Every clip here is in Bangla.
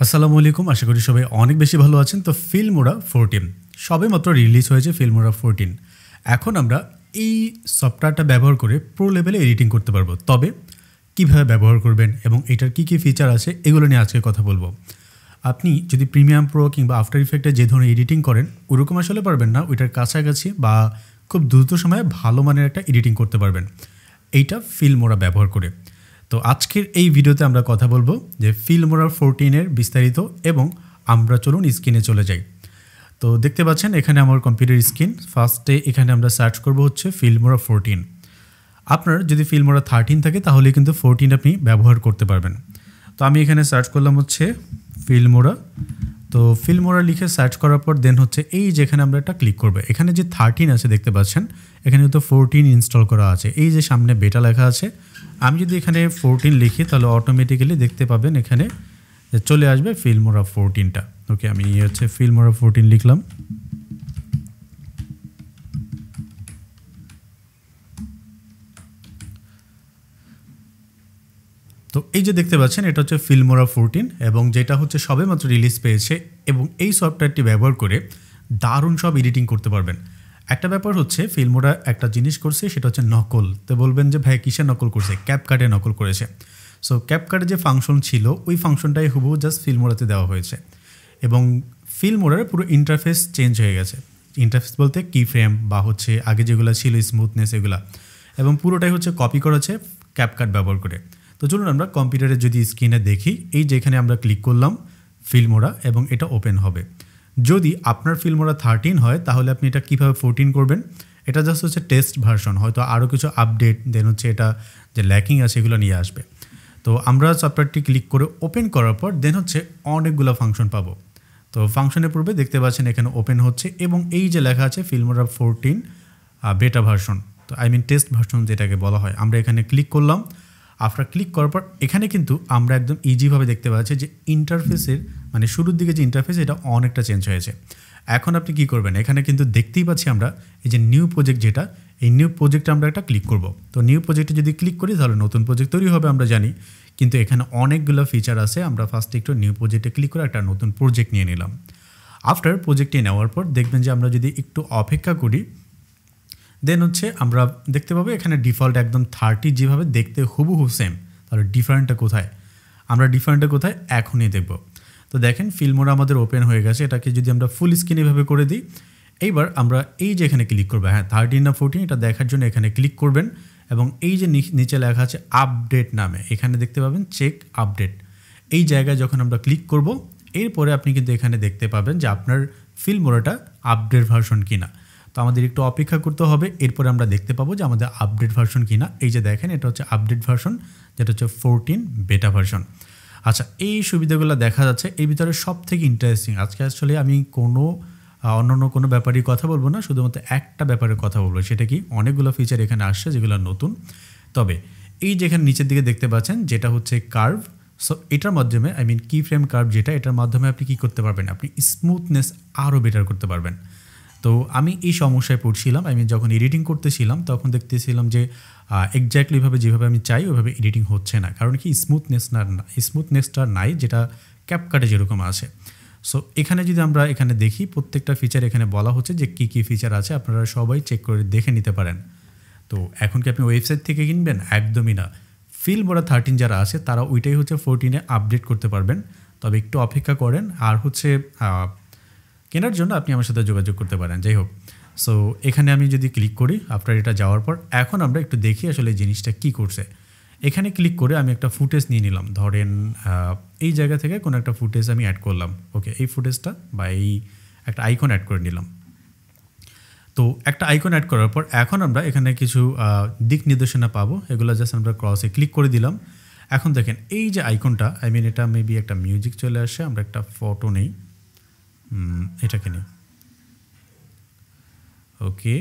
আসসালামু আলাইকুম, আশা করি সবাই অনেক বেশি ভালো আছেন। তো ফিল্মোরা 14 সবে মাত্র রিলিজ হয়েছে। ফিল্মোরা 14 এখন আমরা এই সফটওয়্যারটা ব্যবহার করে প্রো লেভেলে এডিটিং করতে পারবো। তবে কিভাবে ব্যবহার করবেন এবং এটার কী কী ফিচার আছে এগুলো নিয়ে আজকে কথা বলবো। আপনি যদি প্রিমিয়াম প্রো কিংবা আফটার ইফেক্টে যে ধরনের এডিটিং করেন ওরকম আসলে পারবেন না, ওইটার কাছাকাছি বা খুব দ্রুত সময়ে ভালো মানের একটা এডিটিং করতে পারবেন এইটা ফিল্মোরা ব্যবহার করে। তো আজকের এই ভিডিওতে আমরা কথা বলবো যে ফিল্মোরা 14 বিস্তারিত, এবং আমরা চলুন স্ক্রিনে চলে যাই। তো দেখতে পাচ্ছেন এখানে আমার কম্পিউটার স্ক্রিন। ফার্স্টে এখানে আমরা সার্চ করব হচ্ছে ফিল্মোরা 14। আপনার যদি ফিল্মোরা 13 থাকে তাহলে কিন্তু 14 আপনি ব্যবহার করতে পারবেন। তো আমি এখানে সার্চ করলাম হচ্ছে ফিল্মোরা। তো ফিল্মোরা লিখে সার্চ করার পর দেন হচ্ছে এই যেখানে আমরা একটা ক্লিক করবো, এখানে যে 13 আছে দেখতে পাচ্ছেন, এখানে তো 14 ইনস্টল করা আছে। এই যে সামনে বেটা লেখা আছে, আমি যদি এখানে 14 লিখি তাহলে অটোমেটিক্যালি দেখতে পাবেন এখানে চলে আসবে ফিল্মোরা 14টা। ওকে, আমি হচ্ছে ফিল্মোরা 14 লিখলাম। তো এই যে দেখতে পাচ্ছেন এটা হচ্ছে ফিল্মোরা 14, এবং যেটা হচ্ছে সবেমাত্র রিলিজ পেয়েছে, এবং এই সফটওয়্যারটি ব্যবহার করে দারুণ সব এডিটিং করতে পারবেন। একটা ব্যাপার হচ্ছে ফিল্মোরা একটা জিনিস করছে, সেটা হচ্ছে নকল। তো বলবেন যে ভাই কিসের নকল করছে? ক্যাপকাটে নকল করেছে। সো ক্যাপকাটে যে ফাংশন ছিল ওই ফাংশনটাই হুবহু জাস্ট ফিল্মোরাতে দেওয়া হয়েছে, এবং ফিল্মোরার পুরো ইন্টারফেস চেঞ্জ হয়ে গেছে। ইন্টারফেস বলতে কি ফ্রেম বা হচ্ছে আগে যেগুলো ছিল স্মুথনেস এগুলা, এবং পুরোটাই হচ্ছে কপি করা হচ্ছে ক্যাপকাট ব্যবহার করে। তো চলুন আমরা কম্পিউটারে যদি স্ক্রিনে দেখি, এই যেখানে আমরা ক্লিক করলাম ফিল্মোরা এবং এটা ওপেন হবে। যদি আপনার ফিল্মোরা 13 হয় তাহলে আপনি এটা কীভাবে 14 করবেন? এটা জাস্ট হচ্ছে টেস্ট ভার্সন, হয়তো আরও কিছু আপডেট দেন হচ্ছে এটা যে ল্যাকিং আছে এগুলো নিয়ে আসবে। তো আমরা সফটওয়্যারটি ক্লিক করে ওপেন করার পর দেন হচ্ছে অনেকগুলো ফাংশন পাবো। তো ফাংশনের পূর্বে দেখতে পাচ্ছেন এখানে ওপেন হচ্ছে, এবং এই যে লেখা আছে ফিল্মোরা 14 বেটা ভার্সন, তো টেস্ট ভার্সন যেটাকে বলা হয়, আমরা এখানে ক্লিক করলাম। আফটার ক্লিক করার পর এখানে কিন্তু আমরা একদম ইজিভাবে দেখতে পাচ্ছি যে ইন্টারফেসের মানে শুরুর দিকে যে ইন্টারফেস এটা অনেকটা চেঞ্জ হয়েছে। এখন আপনি কি করবেন? এখানে কিন্তু দেখতেই পাচ্ছি আমরা এই যে নিউ প্রজেক্ট, যেটা এই নিউ প্রজেক্টে আমরা একটা ক্লিক করব। তো নিউ প্রজেক্টে যদি ক্লিক করি তাহলে নতুন প্রজেক্ট তৈরি হবে আমরা জানি, কিন্তু এখানে অনেকগুলো ফিচার আছে। আমরা ফার্স্টে একটু নিউ প্রজেক্টে ক্লিক করে একটা নতুন প্রজেক্ট নিয়ে নিলাম। আফটার প্রজেক্টে নেওয়ার পর দেখবেন যে আমরা যদি একটু অপেক্ষা করি দেন হচ্ছে আমরা দেখতে পাবো এখানে ডিফল্ট একদম 30 যেভাবে দেখতে হুবহু সেম। তাহলে ডিফারেন্টটা কোথায়? আমরা ডিফারেন্টটা কোথায় এখনই দেখব। তো দেখেন ফিল্মোরা আমাদের ওপেন হয়ে গেছে। এটাকে যদি আমরা ফুল স্ক্রিন এভাবে করে দিই, এইবার আমরা এই যে এখানে ক্লিক করবো, হ্যাঁ 13 না 14 এটা দেখার জন্য এখানে ক্লিক করবেন, এবং এই যে নিচে লেখা আছে আপডেট নামে, এখানে দেখতে পাবেন চেক আপডেট। এই জায়গায় যখন আমরা ক্লিক করব এরপরে আপনি কিন্তু এখানে দেখতে পাবেন যে আপনার ফিল্মোরাটা আপডেট ভার্সন কিনা। তো আমাদের একটু অপেক্ষা করতে হবে, এরপরে আমরা দেখতে পাবো যে আমাদের আপডেট ভার্সন কিনা। এই যে দেখেন এটা হচ্ছে আপডেট ভার্সন, যেটা হচ্ছে 14 বেটা ভার্সন। আচ্ছা, এই সুবিধাগুলো দেখা যাচ্ছে। এই ভিতরে সব থেকে ইন্টারেস্টিং, আজকে আসলে আমি অন্য কোনো ব্যাপারেই কথা বলবো না, শুধুমাত্র একটা ব্যাপারে কথা বলবো। সেটা কি, অনেকগুলো ফিচার এখানে আসছে যেগুলো নতুন। তবে এই যেখানে নিচের দিকে দেখতে পাচ্ছেন যেটা হচ্ছে কার্ভ, সো এটার মাধ্যমে কি ফ্রেম কার্ভ, যেটা এটার মাধ্যমে আপনি কি করতে পারবেন? আপনি স্মুথনেস আরও বেটার করতে পারবেন। তো আমি এই সমস্যায় পড়ছিলাম। যখন এডিটিং করতেছিলাম তখন দেখতেছিলাম যে এক্স্যাক্টলিভাবে যেভাবে আমি চাই ওইভাবে এডিটিং হচ্ছে না। কারণ কি, স্মুথনেসটা নাই, যেটা ক্যাপকাটে যেরকম আছে। সো এখানে যদি আমরা এখানে দেখি প্রত্যেকটা ফিচার এখানে বলা হচ্ছে যে কী কী ফিচার আছে, আপনারা সবাই চেক করে দেখে নিতে পারেন। তো এখন কি আপনি ওয়েবসাইট থেকে কিনবেন? একদমই না। ফিল্মোরা 13 যারা আছে তারা ওইটাই হচ্ছে 14 আপডেট করতে পারবেন। তবে একটু অপেক্ষা করেন, আর হচ্ছে কেনার জন্য আপনি আমার সাথে যোগাযোগ করতে পারেন। যাই হোক, সো এখানে আমি যদি ক্লিক করি আফটার এটা যাওয়ার পর, এখন আমরা একটু দেখি আসলে এই জিনিসটা কী করছে। এখানে ক্লিক করে আমি একটা ফুটেজ নিয়ে নিলাম, ধরেন এই জায়গা থেকে কোনো একটা ফুটেজ আমি অ্যাড করলাম। ওকে, এই ফুটেজটা বা এই একটা আইকন অ্যাড করে নিলাম। তো একটা আইকন অ্যাড করার পর এখন আমরা এখানে কিছু দিক নির্দেশনা পাবো, এগুলো জাস্ট আমরা ক্রসে ক্লিক করে দিলাম। এখন দেখেন এই যে আইকনটা, এটা মেবি একটা মিউজিক চলে আসে, আমরা একটা ফটো নেই, এটাকে নিই। ওকে,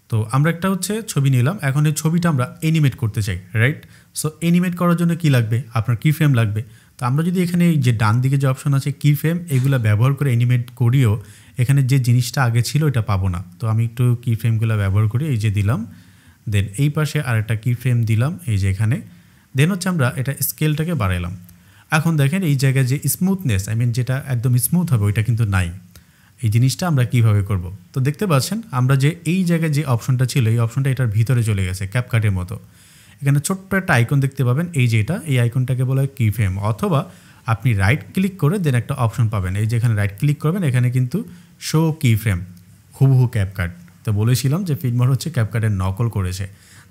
তো আমরা একটা হচ্ছে ছবি নিলাম। এখন এই ছবিটা আমরা অ্যানিমেট করতে চাই, রাইট? সো অ্যানিমেট করার জন্য কি লাগবে? আপনার কি ফ্রেম লাগবে। তো আমরা যদি এখানে যে ডান দিকে যে অপশন আছে কি ফ্রেম, এগুলো ব্যবহার করে অ্যানিমেট করিও এখানে যে জিনিসটা আগে ছিল এটা পাবো না। তো আমি একটু কি ফ্রেমগুলো ব্যবহার করি, এই যে দিলাম, দেন এই পাশে আরেকটা কি ফ্রেম দিলাম এই যে এখানে, দেন হচ্ছে আমরা এটা স্কেলটাকে বাড়াইলাম। এখন দেখেন এই জায়গায় যে স্মুথনেস যেটা একদম স্মুথ হবে ওইটা কিন্তু নাই। এই জিনিসটা আমরা কিভাবে করব? তো দেখতে পাচ্ছেন আমরা যে এই জায়গায় যে অপশনটা ছিল এই অপশনটা এটার ভিতরে চলে গেছে ক্যাপকাটের মতো। এখানে ছোট্ট একটা আইকন দেখতে পাবেন, এই যে এই আইকনটাকে বলা হয় কি ফ্রেম, অথবা আপনি রাইট ক্লিক করে দেন একটা অপশন পাবেন, এই যে এখানে রাইট ক্লিক করবেন, এখানে কিন্তু শো কি ফ্রেম, হুবহু ক্যাপকাট। তো বলেছিলাম যে ফিল্মোরা হচ্ছে ক্যাপকাটের নকল করেছে।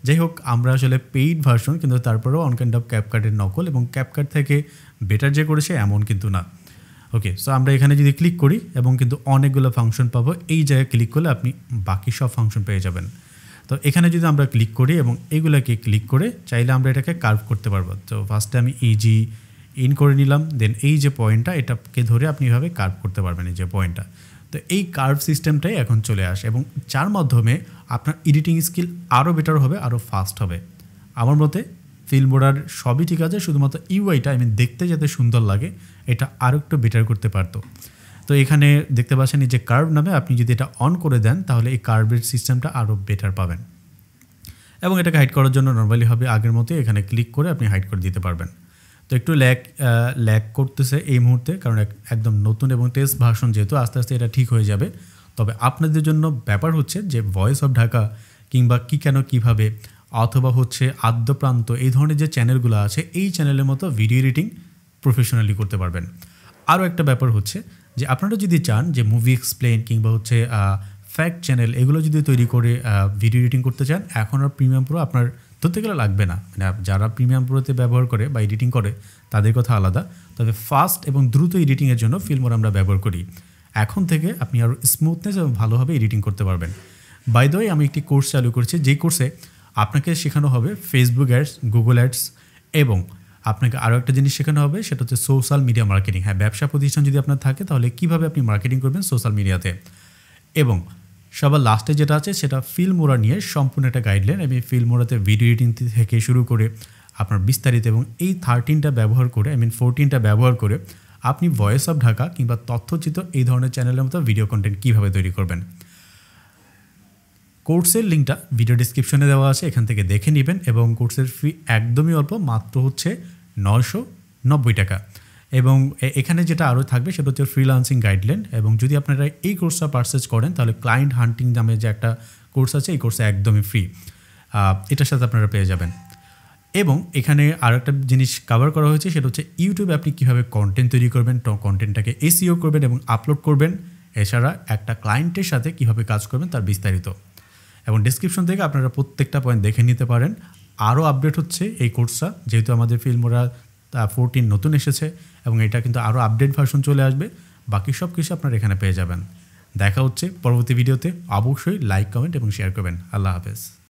যাই হোক, আমরা আসলে পেইড ভার্সন, কিন্তু তারপরেও অন কাইন্ড অফ ক্যাপকাটের নকল, এবং ক্যাপকাট থেকে বেটার যে করেছে এমন কিন্তু না। ওকে, সো আমরা এখানে যদি ক্লিক করি এবং কিন্তু অনেকগুলো ফাংশন পাবো, এই জায়গায় ক্লিক করলে আপনি বাকি সব ফাংশন পেয়ে যাবেন। তো এখানে যদি আমরা ক্লিক করি এবং এইগুলোকে ক্লিক করে চাইলে আমরা এটাকে কার্ভ করতে পারবো। তো ফার্স্টে আমি ইজি ইন করে নিলাম, দেন এই যে পয়েন্টটা এটাকে ধরে আপনি এভাবে কার্ভ করতে পারবেন, এই যে পয়েন্টটা। তো এই কার্ভ সিস্টেমটাই এখন চলে আসে, এবং যার মাধ্যমে আপনার এডিটিং স্কিল আরও বেটার হবে, আরও ফাস্ট হবে। আমার মতে ফিল্মোরার সবই ঠিক আছে, শুধুমাত্র ইউআইটা দেখতে যাতে সুন্দর লাগে এটা আরও একটু বেটার করতে পারতো। তো এখানে দেখতে পাচ্ছেন এই যে কার্ভ নামে, আপনি যদি এটা অন করে দেন তাহলে এই কার্ভের সিস্টেমটা আরও বেটার পাবেন। এবং এটাকে হাইড করার জন্য নর্মালি হবে আগের মতোই, এখানে ক্লিক করে আপনি হাইড করে দিতে পারবেন। তো একটু ল্যাগ করতেছে এই মুহূর্তে, কারণ একদম নতুন এবং টেস্ট ভার্সন যেহেতু, আস্তে আস্তে এটা ঠিক হয়ে যাবে। তবে আপনাদের জন্য ব্যাপার হচ্ছে যে ভয়েস অফ ঢাকা কিংবা কি কেন কিভাবে, অথবা হচ্ছে আদ্যপ্রান্ত, এই ধরনের যে চ্যানেলগুলো আছে এই চ্যানেলের মতো ভিডিও এডিটিং প্রফেশনালি করতে পারবেন। আরও একটা ব্যাপার হচ্ছে যে আপনারা যদি চান যে মুভি এক্সপ্লেন কিংবা হচ্ছে ফ্যাক্ট চ্যানেল এগুলো যদি তৈরি করে ভিডিও এডিটিং করতে চান, এখন আর প্রিমিয়াম প্রো আপনার ধরতে গেলে লাগবে না। যারা প্রিমিয়াম প্রোতে ব্যবহার করে বা এডিটিং করে তাদের কথা আলাদা, তবে ফাস্ট এবং দ্রুত এডিটিংয়ের জন্য ফিল্মোরা আমরা ব্যবহার করি। এখন থেকে আপনি আরও স্মুথনেস এবং ভালোভাবে এডিটিং করতে পারবেন। বাই দ্য ওয়ে, আমি একটি কোর্স চালু করেছি, যেই কোর্সে আপনাকে শেখানো হবে ফেসবুক অ্যাডস, গুগল অ্যাডস, এবং আপনাকে আরও একটা জিনিস শেখানো হবে, সেটা হচ্ছে সোশ্যাল মিডিয়া মার্কেটিং। হ্যাঁ, ব্যবসা প্রতিষ্ঠান যদি আপনার থাকে তাহলে কীভাবে আপনি মার্কেটিং করবেন সোশ্যাল মিডিয়াতে। এবং সবার লাস্টে যেটা আছে সেটা ফিল্মোরা নিয়ে সম্পূর্ণ একটা গাইডলাইন। আমি ফিল্মোরাতে ভিডিও এডিটিং থেকে শুরু করে আপনার বিস্তারিত, এবং এই 13টা ব্যবহার করে 14টা ব্যবহার করে আপনি ভয়েস অফ ঢাকা কিংবা তথ্যচিত্র এই ধরনের চ্যানেলের মতো ভিডিও কন্টেন্ট কীভাবে তৈরি করবেন। কোর্সের লিঙ্কটা ভিডিও ডিসক্রিপশনে দেওয়া আছে, এখান থেকে দেখে নেবেন। এবং কোর্সের ফি একদমই অল্প, মাত্র হচ্ছে 990 টাকা। এবং এখানে যেটা আরও থাকবে সেটা হচ্ছে ফ্রিল্যান্সিং গাইডলাইন। এবং যদি আপনারা এই কোর্সটা পারচেজ করেন তাহলে ক্লায়েন্ট হান্টিং নামে যে একটা কোর্স আছে এই কোর্সে একদমই ফ্রি, এটার সাথে আপনারা পেয়ে যাবেন। এবং এখানে আরও একটা জিনিস কভার করা হয়েছে, সেটা হচ্ছে ইউটিউবে আপনি কীভাবে কন্টেন্ট তৈরি করবেন, কন্টেন্টটাকে এসইও করবেন এবং আপলোড করবেন, এছাড়া একটা ক্লায়েন্টের সাথে কীভাবে কাজ করবেন তার বিস্তারিত। এবং ডেসক্রিপশন থেকে আপনারা প্রত্যেকটা পয়েন্ট দেখে নিতে পারেন। আরও আপডেট হচ্ছে এই কোর্সটা, যেহেতু আমাদের ফিল্মোরা 14 নতুন এসেছে এবং এটা কিন্তু আরও আপডেট ভার্সন চলে আসবে। বাকি সব কিছু আপনারা এখানে পেয়ে যাবেন। দেখা হচ্ছে পরবর্তী ভিডিওতে। অবশ্যই লাইক, কমেন্ট এবং শেয়ার করবেন। আল্লাহ হাফেজ।